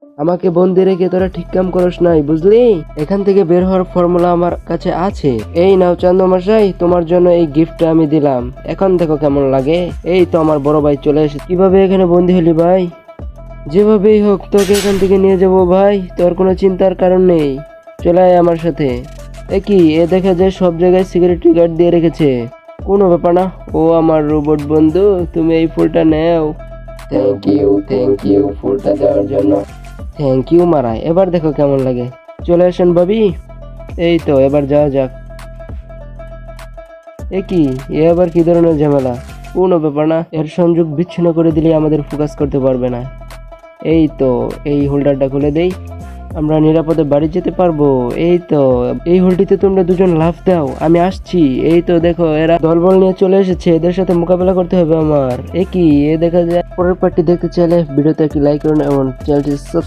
আমাকে বন্দি রেখে তোরা ঠিক কাম করস নাই, বুঝলি? এখান থেকে বের হওয়ার ফর্মুলা আমার কাছে আছে। এই নাও চান্দু মশাই, তোমার জন্য এই গিফটটা আমি দিলাম। এখন দেখো কেমন লাগে। এই তো আমার বড় ভাই চলে এসে। কিভাবে এখানে বন্দি হলি ভাই? যেভাবেই হোক তোকে এখান থেকে নিয়ে যাবো ভাই, তোর কোনো চিন্তার কারণ নেই। চলে আয় আমার সাথে। কি এ দেখা যায় সব জায়গায় সিকিউরিটি গার্ড দিয়ে রেখেছে। কোনো ব্যাপার না, ও আমার রোবট বন্ধু, তুমি এই ফুলটা নেও। থ্যাংক ইউ ফুলটা দেওয়ার জন্য। থ্যাংক ইউ মারাই, এবার দেখো কেমন লাগে। চলে আসেন ভাবি। এই তো এবার যাওয়া যাক। কি এ আবার কি ধরনের ঝামেলা? কোনো ব্যাপার না, এর সংযোগ বিচ্ছিন্ন করে দিলে আমাদের ফোকাস করতে পারবে না। এই তো এই হোল্ডারটা খুলে দেই, আমরা নিরাপদে বাড়ি যেতে পারবো। এই তো এই হোলটিতে তোমরা দুজন লাফ দাও, আমি আসছি। এই তো দেখো এরা দলবল নিয়ে চলে এসেছে, এদের সাথে মোকাবেলা করতে হবে আমার। কি এ দেখা যায়। পরের পার্টি দেখতে চাইলে ভিডিওতে একটি লাইক করুন এবং চ্যানেলটি সাবস্ক্রাইব